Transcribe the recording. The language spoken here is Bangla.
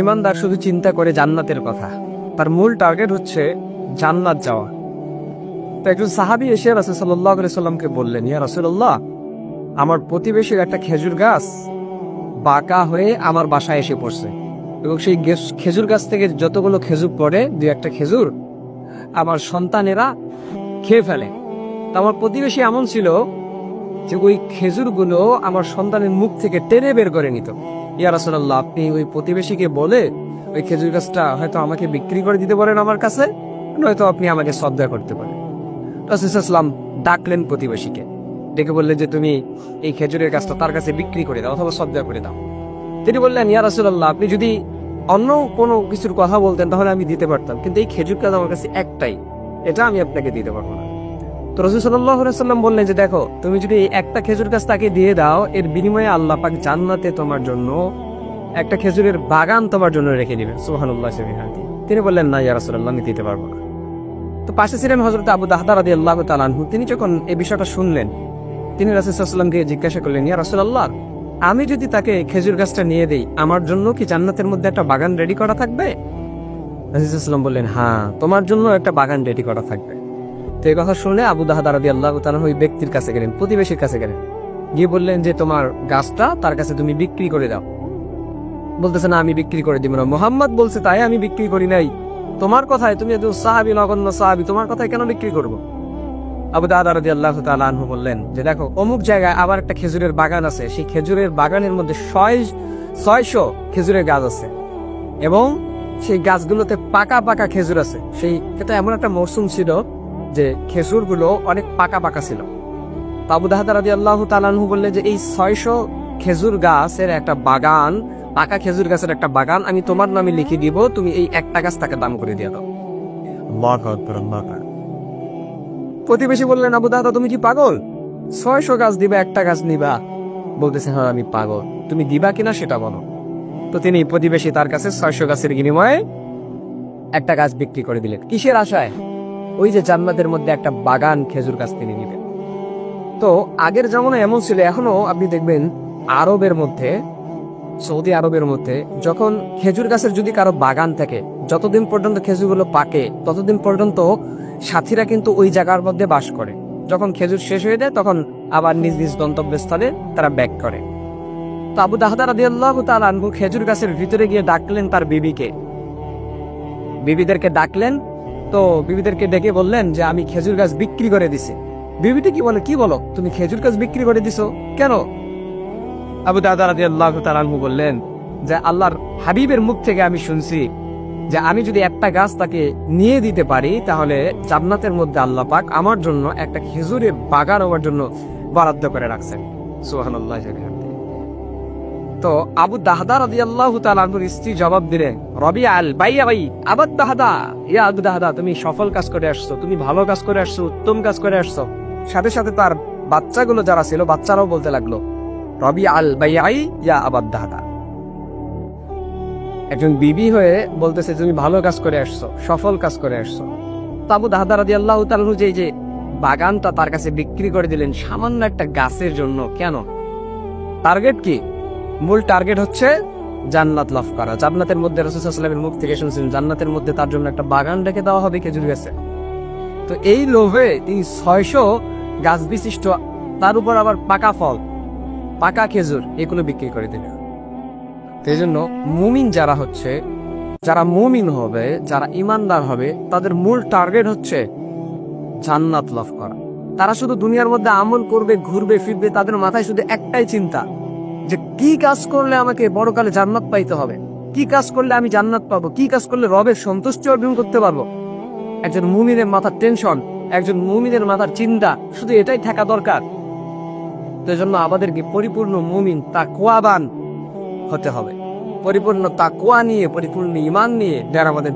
ইমানদার শুধু চিন্তা করে জান্নাতের কথা, তার মূল টার্গেট হচ্ছে জান্নাত যাওয়া। তো একজন সাহাবী এসে রাসূল সাল্লাল্লাহু আলাইহি সাল্লামকে বললেন, ইয়া রাসূলুল্লাহ, আমার প্রতিবেশীর একটা খেজুর গাছ বাঁকা হয়ে আমার বাসায় এসে পড়ছে এবং সেই খেজুর গাছ থেকে যতগুলো খেজুর পড়ে, দুই একটা খেজুর আমার সন্তানেরা খেয়ে ফেলে। তো আমার প্রতিবেশী এমন ছিল যে ওই খেজুরগুলো আমার সন্তানের মুখ থেকে টেনে বের করে নিত। ইয়া রাসূলুল্লাহ, আপনি ওই প্রতিবেশীকে বলে ওই খেজুর গাছটা হয়তো আমাকে বিক্রি করে দিতে পারেন আমার কাছে, নয়তো আপনি আমাকে সদকা করতে পারেন। রাসূল সাল্লাল্লাহু আলাইহি ওয়াসাল্লাম ডাকলেন প্রতিবেশীকে, ডেকে বললেন যে তুমি এই খেজুরের গাছটা তার কাছে বিক্রি করে দাও অথবা সদকা করে দাও। তিনি বললেন, ইয়া রাসূলুল্লাহ, আপনি যদি অন্য কোনো কিছুর কথা বলতেন তাহলে আমি দিতে পারতাম, কিন্তু এই খেজুর গাছ আমার কাছে একটাই, এটা আমি আপনাকে দিতে পারবো না। তো রাসূল সাল্লাল্লাহু আলাইহি ওয়াসাল্লাম বললেন যে দেখো, তুমি যদি একটা খেজুর গাছ তাকে দিয়ে দাও, এর বিনিময়ে আল্লাহ পাক জান্নাতে তোমার জন্য একটা খেজুরের বাগান তোমার জন্য রেখে দিবেন। সুবহানাল্লাহ। তিনি বললেন, না ইয়া রাসূলুল্লাহ, আমি দিতে পারবো না। তো পাশে ছিলেন হযরত আবু দাহদা রাদিয়াল্লাহু তাআলা আনহু। তিনি যখন এই বিষয়টা শুনলেন, তিনি রাসূল সাল্লাল্লাহু আলাইহি ওয়াসাল্লামকে জিজ্ঞাসা করলেন, ইয়া রাসূলুল্লাহ, আমি যদি তাকে খেজুর গাছটা নিয়ে দেই, আমার জন্য কি জান্নাতের মধ্যে একটা বাগান রেডি করা থাকবে? রাসূল সাল্লাল্লাহু আলাইহি ওয়াসাল্লাম বললেন, হ্যাঁ, তোমার জন্য একটা বাগান রেডি করা থাকবে। তো এই কথা শুনে আবু দাহদা রাদিয়াল্লাহু তাআলা ওই ব্যক্তির কাছে গেলেন, প্রতিবেশীর কাছে গেলেন, গিয়ে বললেন যে তোমার গাছটা তার কাছে তুমি বিক্রি করে দাও। বলতেছে, না, আমি বিক্রি করে দিব না, মুহাম্মদ বলছে তাই আমি বিক্রি করি নাই, তোমার কথায়, তুমি একজন সাহাবী, নগণ্য সাহাবী, তোমার কথায় কেন বিক্রি করব? আবু দাহদা রাদিয়াল্লাহু তাআলা আনহু বললেন যে দেখো, অমুক জায়গায় আবার একটা খেজুরের বাগান আছে, সেই খেজুরের বাগানের মধ্যে 600 খেজুরের গাছ আছে এবং সেই গাছগুলোতে পাকা পাকা খেজুর আছে। সেই এটা এমন একটা মৌসুম ছিল যে খেজুরগুলো অনেক পাকা পাকা ছিল। আবু দাহদা রাদিয়াল্লাহু তাআলা আনহু বললেন যে এই 600 খেজুর গাছের একটা বাগান, পাকা খেজুর গাছের একটা বাগান আমি তোমার নামে লিখে দিব, তুমি এই একটা গাছ তাকে দাম করে দিয়ে দাও। আল্লাহু আকবার, আল্লাহু আকবার। প্রতিবেশী বললেন, আবু দাহদা, তুমি কি পাগল? 600 গাছ দিবা, একটা গাছ নিবা? বলতেছে, হ্যাঁ, আমি পাগল, তুমি দিবা কিনা সেটা বলো। তো তিনি প্রতিবেশী তার কাছে 600 গাছের বিনিময়ে একটা গাছ বিক্রি করে দিলেন। কিসের আশায়? ওই যে জান্নাতের মধ্যে একটা বাগান খেজুর গাছ তিনি নিবেন। তো আগের জামানা এমন ছিল, এখনো আপনি দেখবেন আরবের মধ্যে, সৌদি আরবের মধ্যে যখন খেজুর গাছের যদি কারো বাগান থাকে, যতদিন পর্যন্ত খেজুরগুলো পাকে ততদিন পর্যন্ত সাথীরা কিন্তু ওই জায়গার মধ্যে বাস করে। যখন খেজুর শেষ হয়ে যায় তখন আবার নিজ নিজ গন্তব্যস্থলে তারা ব্যাক করে। তো আবু দাহদা রাদিয়াল্লাহু তাআলা আনহু খেজুর গাছের ভিতরে গিয়ে ডাকলেন তার বিবিদেরকে ডাকলেন। তো বিবিদেরকে ডেকে বললেন যে আমি খেজুর গাছ বিক্রি করে দিছি। বিবিটি কি বলো, তুমি খেজুর গাছ বিক্রি করে দিছো কেন? আবু দাহদা রাদিয়াল্লাহু তাআলা আনহু বললেন যে আল্লাহর হাবিবের মুখ থেকে আমি শুনছি যে আমি যদি একটা গাছ তাকে নিয়ে দিতে পারি তাহলে জান্নাতের মধ্যে আল্লাহ পাক আমার জন্য একটা খেজুরের বাগান আমার জন্য বরাদ্দ করে রাখছেন। সুবহানাল্লাহ। তো আবু দাহদা রাদিয়াল্লাহু তাআলা আনহুর স্ত্রী জবাব দিলেন, রবিআল বাইয়া ভাই আবু দাহদা, ইয়া আবু দাহদা, তুমি সফল কাজ করে আসছো, তুমি ভালো কাজ করে আসছো, উত্তম কাজ করে আসছো। সাথে সাথে তার বাচ্চাগুলো যারা ছিল, বাচ্চারাও বলতে লাগলো, রবিআল বাইআই ইয়া আবু দাহদা। একজন বিবি হয়ে বলতেছে তুমি ভালো কাজ করে আসছো, সফল কাজ করে আসছো। তো আবু দাহদা রাদিয়াল্লাহু তাআলা আনহু যে বাগানটা তার কাছে বিক্রি করে দিলেন সামান্য একটা গাছের জন্য, কেন? টার্গেট কি? মূল টার্গেট হচ্ছে জান্নাত লাভ করা। জান্নাতের মধ্যে রাসূল সাল্লাল্লাহু আলাইহি ওয়াসাল্লামের মুখ থেকে শুনছেন জান্নাতের মধ্যে তার জন্য একটা বাগান রেখে দেওয়া হবে খেজুর গাছে। তো এই লোভে তিনি 600 গাছ বিশিষ্ট, তার উপর আবার পাকা ফল, পাকা খেজুর, এগুলো বিক্রি করে দিলেন। এই জন্য মুমিন যারা হচ্ছে, যারা মুমিন হবে, যারা ইমানদার হবে, তাদের মূল টার্গেট হচ্ছে জান্নাত লাভ করা। তারা শুধু দুনিয়ার মধ্যে আমল করবে, ঘুরবে ফিরবে, তাদের মাথায় শুধু একটাই চিন্তা যে কি কাজ করলে আমাকে বড়কালে জান্নাত পাইতে হবে, কি কাজ করলে আমি জান্নাত পাবো, কি কাজ করলে রবের সন্তুষ্টি অর্জন করতে পারবো। একজন মুমিনের মাথার টেনশন, একজন মুমিনের মাথার চিন্তা শুধু এটাই থাকা দরকার। তো এজন্য আমাদেরকে পরিপূর্ণ মুমিন, তাকওয়াবান হতে হবে। পরিপূর্ণ তাকওয়া নিয়ে, পরিপূর্ণ ঈমান নিয়ে যারা আমাদের